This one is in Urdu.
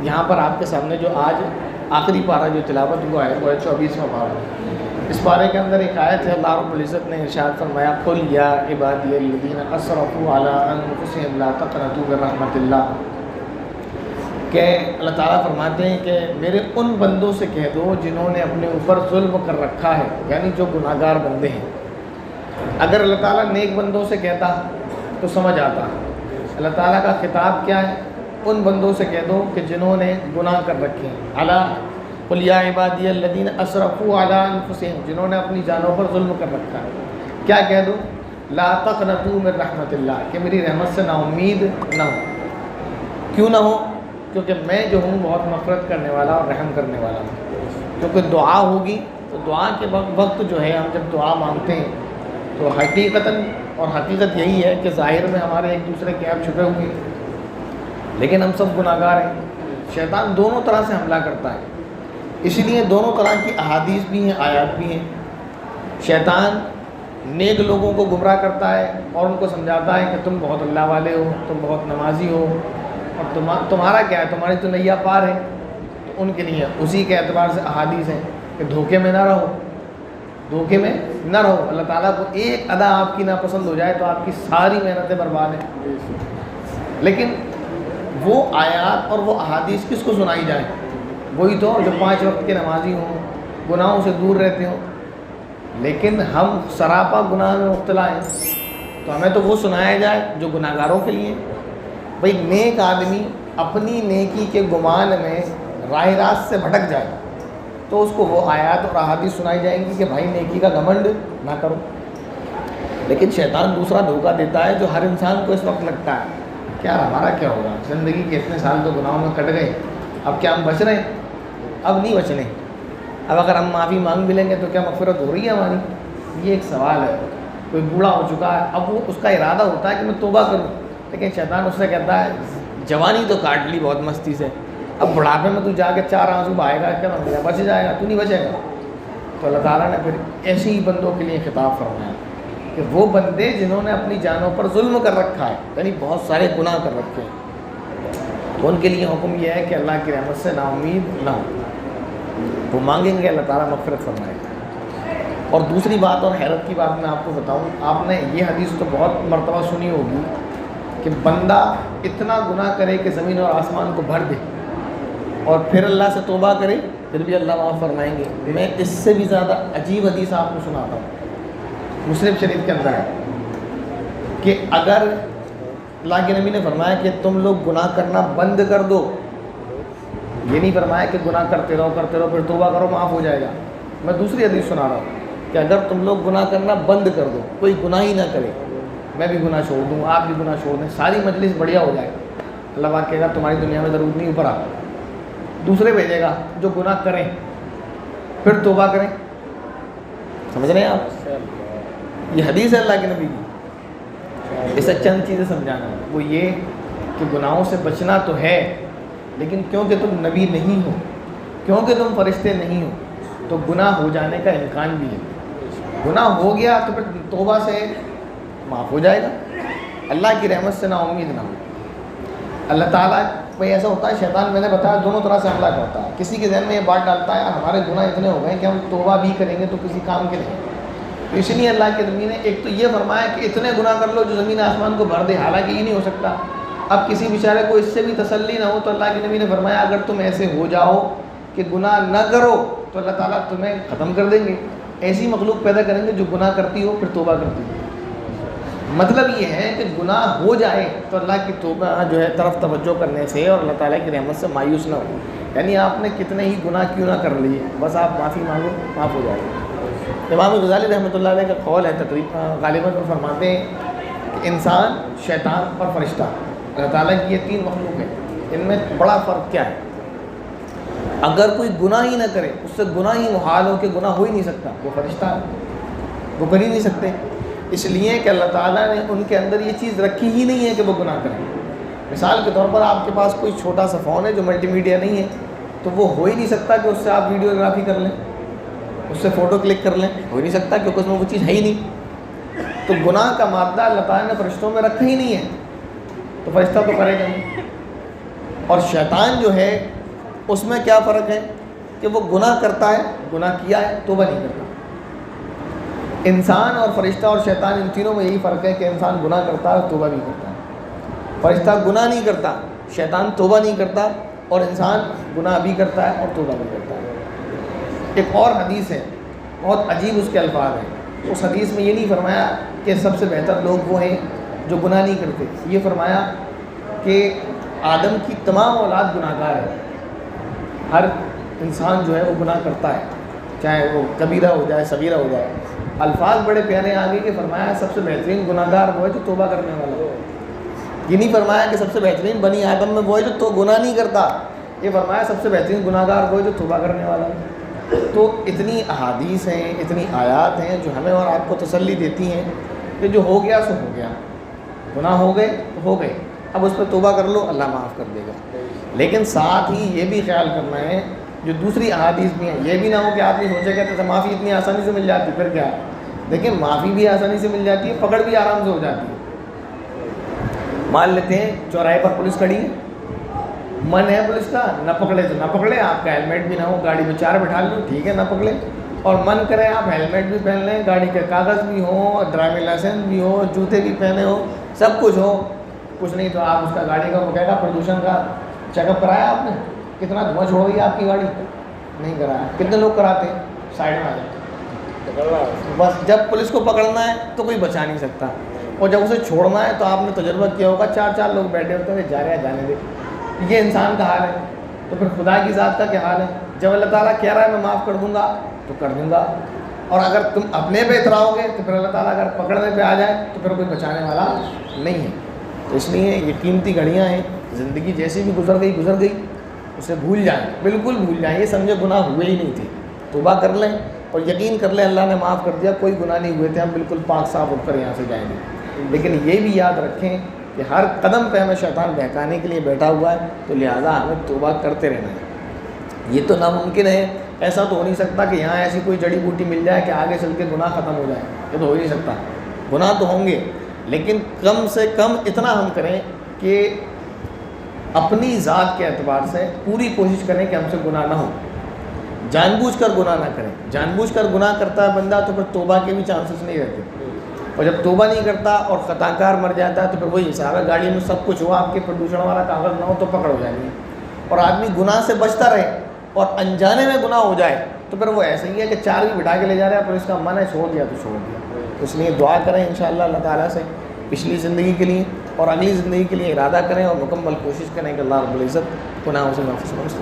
یہاں پر آپ کے سامنے جو آج آخری پارہ جو تلاوت ہوا ہے وہ ہے 24واں پارہ۔ اس پارے کے اندر ایک آیت ہے، اللہ رب العزت نے ارشاد فرمایا قل یا عبادی الذین اسرفوا علی انفسہم لا تقنطوا من رحمۃ اللہ، کہ اللہ تعالیٰ فرماتے ہیں کہ میرے ان بندوں سے کہہ دو جنہوں نے اپنے اوپر ظلم کر رکھا ہے، یعنی جو گناہ گار بندے ہیں۔ اگر اللہ تعالیٰ نیک بندوں سے کہتا تو سمجھ آتا، اللہ تعالیٰ کا خطاب کیا ہے؟ ان بندوں سے کہہ دو کہ جنہوں نے گناہ کر رکھے ہیں، علی قل یا عبادی الذین اسرفوا علی انفسہم، جنہوں نے اپنی جانوں پر ظلم کر رکھا ہے، کیا کہہ دو؟ لا تقنطوا من رحمۃ اللہ، کہ میری رحمت سے نا امید نہ ہو۔ کیوں نہ ہو؟ کیونکہ میں جو ہوں بہت مغفرت کرنے والا اور رحم کرنے والا ہوں۔ کیونکہ دعا ہوگی تو دعا کے وقت جو ہے ہم جب دعا مانگتے ہیں تو حقیقتاً اور حقیقت یہی ہے کہ ظاہر میں ہمارے ایک دوسرے کے عیب چھپے ہوئے ہیں، لیکن ہم سب گناہ گار ہیں۔ شیطان دونوں طرح سے حملہ کرتا ہے، اسی لیے دونوں طرح کی احادیث بھی ہیں، آیات بھی ہیں۔ شیطان نیک لوگوں کو گمراہ کرتا ہے اور ان کو سمجھاتا ہے کہ تم بہت اللہ والے ہو، تم بہت نمازی ہو، اور تمہارا کیا ہے، تمہاری تو نیا پار ہے۔ تو ان کے لیے اسی کے اعتبار سے احادیث ہیں کہ دھوکے میں نہ رہو، دھوکے میں نہ رہو۔ اللہ تعالیٰ کو ایک ادا آپ کی ناپسند ہو جائے تو آپ کی ساری محنتیں برباد ہیں۔ لیکن وہ آیات اور وہ احادیث کس کو سنائی جائے؟ وہی تو جو 5 وقت کے نمازی ہوں، گناہوں سے دور رہتے ہوں، لیکن ہم سراپا گناہ میں مبتلا ہیں، تو ہمیں تو وہ سنایا جائے جو گناہ گاروں کے لیے۔ بھئی نیک آدمی اپنی نیکی کے گمان میں راہ راست سے بھٹک جائے تو اس کو وہ آیات اور احادیث سنائی جائیں گی کہ بھائی نیکی کا گھمنڈ نہ کرو۔ لیکن شیطان دوسرا دھوکہ دیتا ہے جو ہر انسان کو اس وقت لگتا ہے کہ یار ہمارا کیا ہوگا، زندگی کے اتنے سال تو گناہوں میں کٹ گئے، اب کیا ہم بچ رہے ہیں؟ اب نہیں بچنے۔ اب اگر ہم معافی مانگ بھی لیں گے تو کیا مغفرت ہو رہی ہے ہماری؟ یہ ایک سوال ہے۔ کوئی بوڑھا ہو چکا ہے، اب وہ اس کا ارادہ ہوتا ہے کہ میں توبہ کروں، لیکن شیطان اس سے کہتا ہے جوانی تو کاٹ لی بہت مستی سے، اب بڑھاپے میں تو جا کے 4 آنسو بہائے گا، کیا بن گیا، بچ جائے گا؟ تو نہیں بچے گا۔ تو اللہ تعالیٰ نے پھر ایسے ہی بندوں کے لیے خطاب فرمایا کہ وہ بندے جنہوں نے اپنی جانوں پر ظلم کر رکھا ہے، یعنی بہت سارے گناہ کر رکھے ہیں، تو ان کے لیے حکم یہ ہے کہ اللہ کی رحمت سے نا امید نہ ہو، وہ مانگیں گے اللہ تعالیٰ مغفرت فرمائے گا۔ اور دوسری بات اور حیرت کی بات میں آپ کو بتاؤں، آپ نے یہ حدیث تو بہت مرتبہ سنی ہوگی کہ بندہ اتنا گناہ کرے کہ زمین اور آسمان کو بھر دے اور پھر اللہ سے توبہ کرے پھر بھی اللہ معاف فرمائیں گے۔ میں اس سے بھی زیادہ عجیب حدیث آپ کو سناتا ہوں، مسلم شریف کے اندر ہے کہ اگر اللہ کے نبی نے فرمایا کہ تم لوگ گناہ کرنا بند کر دو، یہ نہیں فرمایا کہ گناہ کرتے رہو پھر توبہ کرو معاف ہو جائے گا۔ میں دوسری حدیث سنا رہا ہوں کہ اگر تم لوگ گناہ کرنا بند کر دو، کوئی گناہ ہی نہ کرے، میں بھی گناہ چھوڑ دوں، آپ بھی گناہ چھوڑ دیں، ساری مجلس بڑھیا ہو جائے، اللہ پاک کہے گا تمہاری دنیا میں ضرورت نہیں، اوپر آ، دوسرے بھیجے گا جو گناہ کریں پھر توبہ کریں۔ سمجھ رہے ہیں آپ؟ یہ حدیث ہے اللہ کے نبی کی۔ اسے چند چیزیں سمجھانا ہے، وہ یہ کہ گناہوں سے بچنا تو ہے، لیکن کیونکہ تم نبی نہیں ہو، کیونکہ تم فرشتے نہیں ہو، تو گناہ ہو جانے کا امکان بھی ہے۔ گناہ ہو گیا تو پھر توبہ سے معاف ہو جائے گا، اللہ کی رحمت سے نا امید نہ ہو۔ اللہ تعالیٰ بھائی ایسا ہوتا ہے، شیطان میں نے بتایا دونوں طرح سے حملہ کرتا ہے۔ کسی کے ذہن میں یہ بات ڈالتا ہے ہمارے گناہ اتنے ہو گئے کہ ہم توبہ بھی کریں گے تو کسی کام کے نہیں، تو اس لیے اللہ کے نبی نے ایک تو یہ فرمایا کہ اتنے گناہ کر لو جو زمین آسمان کو بھر دے، حالانکہ یہ نہیں ہو سکتا۔ اب کسی بیچارے کو اس سے بھی تسلی نہ ہو تو اللہ کے نبی نے فرمایا اگر تم ایسے ہو جاؤ کہ گناہ نہ کرو تو اللہ تعالیٰ تمہیں ختم کر دیں گے، ایسی مخلوق پیدا کریں گے جو گناہ کرتی ہو پھر توبہ کرتی ہو۔ مطلب یہ ہے کہ گناہ ہو جائے تو اللہ کی توبہ جو ہے طرف توجہ کرنے سے اور اللہ تعالیٰ کی رحمت سے مایوس نہ ہو، یعنی آپ نے کتنے ہی گناہ کیوں نہ کر لیے، بس آپ معافی مانگو معاف ہو جائے گا۔ امام غزالی رحمۃ اللہ علیہ کا قول ہے، تقریباً غالباً وہ فرماتے ہیں کہ انسان، شیطان اور فرشتہ، اللہ تعالیٰ کی یہ 3 مخلوق ہیں، ان میں بڑا فرق کیا ہے؟ اگر کوئی گناہ ہی نہ کرے، اس سے گناہ ہی محال ہو کہ گناہ ہو ہی نہیں سکتا، وہ فرشتہ ہے، وہ کر ہی نہیں سکتے، اس لیے کہ اللہ تعالیٰ نے ان کے اندر یہ چیز رکھی ہی نہیں ہے کہ وہ گناہ کریں۔ مثال کے طور پر آپ کے پاس کوئی چھوٹا سا فون ہے جو ملٹی میڈیا نہیں ہے، تو وہ ہو ہی نہیں سکتا کہ اس سے آپ ویڈیوگرافی کر لیں، اس سے فوٹو کلک کر لیں، ہو ہی نہیں سکتا کیونکہ اس میں وہ چیز ہے ہی نہیں۔ تو گناہ کا مادہ اللہ تعالیٰ نے فرشتوں میں رکھا ہی نہیں ہے، تو فرشتہ تو کرے گا نہیں۔ اور شیطان جو ہے اس میں کیا فرق ہے کہ وہ گناہ کرتا ہے، گناہ کیا ہے، توبہ نہیں کرتا۔ انسان اور فرشتہ اور شیطان ان تینوں میں یہی فرق ہے کہ انسان گناہ کرتا ہے اور توبہ بھی کرتا ہے۔ فرشتہ گناہ نہیں کرتا، شیطان توبہ نہیں کرتا، اور انسان گناہ بھی کرتا ہے اور توبہ بھی کرتا ہے۔ ایک اور حدیث ہے، بہت عجیب اس کے الفاظ ہیں۔ اس حدیث میں یہ نہیں فرمایا کہ سب سے بہتر لوگ وہ ہیں جو گناہ نہیں کرتے، یہ فرمایا کہ آدم کی تمام اولاد گناہ گار ہے۔ ہر انسان جو ہے وہ گناہ کرتا ہے، چاہے وہ کبیرہ ہو جائے صغیرہ ہو جائے۔ الفاظ بڑے پیارے آگے کہ فرمایا سب سے بہترین گناہ گار وہ ہے جو توبہ کرنے والا ہو۔ یہ نہیں فرمایا کہ سب سے بہترین بنی آدم میں وہ ہے جو تو گناہ نہیں کرتا، یہ فرمایا سب سے بہترین گناہ گار وہ ہے جو توبہ کرنے والا ہو۔ تو اتنی احادیث ہیں، اتنی آیات ہیں جو ہمیں اور آپ کو تسلی دیتی ہیں کہ جو ہو گیا سو ہو گیا، گناہ ہو گئے تو ہو گئے، اب اس پہ توبہ کر لو، اللہ معاف کر دے گا۔ لیکن ساتھ ہی یہ بھی خیال کرنا ہے جو دوسری احادیث بھی ہیں، یہ بھی نہ ہو کہ آدمی سوچے کہ تو معافی اتنی آسانی سے مل جاتی، پھر کیا؟ دیکھیں معافی بھی آسانی سے مل جاتی ہے، پکڑ بھی آرام سے ہو جاتی ہے۔ مان لیتے ہیں چوراہے پر پولیس کھڑی ہے، من ہے پولیس کا، نہ پکڑے تو نہ پکڑے، آپ کا ہیلمٹ بھی نہ ہو، گاڑی میں 4 بٹھا لو، ٹھیک ہے نہ پکڑے، اور من کرے آپ ہیلمٹ بھی پہن لیں، گاڑی کے کاغذ بھی ہوں، ڈرائیونگ لائسنس بھی ہو، جوتے بھی پہنے ہو، سب کچھ ہو، کچھ نہیں تو آپ اس کا گاڑی کا وہ کہے گا پردوشن کا چیک اپ کرایا آپ نے، کتنا دھواں چھوڑ رہی ہے آپ کی گاڑی؟ نہیں کرایا۔ کتنے لوگ کراتے ہیں؟ سائڈ میں آ جائیں، بس جب پولیس کو پکڑنا ہے تو کوئی بچا نہیں سکتا، اور جب اسے چھوڑنا ہے تو آپ نے تجربہ کیا ہوگا 4 لوگ بیٹھے ہوتے ہیں، جا رہے ہیں جانے دے۔ یہ انسان کا حال ہے، تو پھر خدا کی ذات کا کیا حال ہے؟ جب اللہ تعالیٰ کہہ رہا ہے میں معاف کر دوں گا تو کر دوں گا، اور اگر تم اپنے پہ اتراؤ گے تو پھر اللہ تعالیٰ اگر پکڑنے پہ آ جائے تو پھر کوئی بچانے والا نہیں ہے۔ تو اس لیے یہ قیمتی گھڑیاں ہیں، زندگی جیسی بھی گزر گئی، اسے بھول جائیں، بالکل بھول جائیں، یہ سمجھے گناہ ہوئے ہی نہیں تھے، توبہ کر لیں اور یقین کر لیں اللہ نے معاف کر دیا، کوئی گناہ نہیں ہوئے تھے، ہم بالکل پاک صاف اٹھ کر یہاں سے جائیں گے۔ لیکن یہ بھی یاد رکھیں کہ ہر قدم پہ ہمیں شیطان بہکانے کے لیے بیٹھا ہوا ہے، تو لہٰذا ہمیں توبہ کرتے رہنا ہے۔ یہ تو ناممکن ہے، ایسا تو ہو نہیں سکتا کہ یہاں ایسی کوئی جڑی بوٹی مل جائے کہ آگے چل کے گناہ ختم ہو جائے، یہ تو ہو ہی نہیں سکتا۔ گناہ تو ہوں گے، لیکن کم سے کم اتنا ہم کریں کہ اپنی ذات کے اعتبار سے پوری کوشش کریں کہ ہم سے گناہ نہ ہو، جان بوجھ کر گناہ نہ کریں۔ جان بوجھ کر گناہ کرتا ہے بندہ تو پھر توبہ کے بھی چانسز نہیں رہتے، اور جب توبہ نہیں کرتا اور خطا کار مر جاتا ہے تو پھر وہی حساب ہے، گاڑی میں سب کچھ ہوا، آپ کے پردوشن والا کاغذ نہ ہو تو پکڑ ہو جائے گی، اور آدمی گناہ سے بچتا رہے اور انجانے میں گناہ ہو جائے تو پھر وہ ایسے ہی ہے کہ 4 بھی بٹھا کے لے جا رہے ہیں، پر اس کا من ہے چھوڑ دیا تو چھوڑ دیا۔ اس لیے دعا کریں انشاءاللہ اللہ تعالیٰ سے پچھلی زندگی کے لیے اور اگلی زندگی کے لیے ارادہ کریں اور مکمل کوشش کریں کہ اللہ رب العزت گناہوں سے محفوظ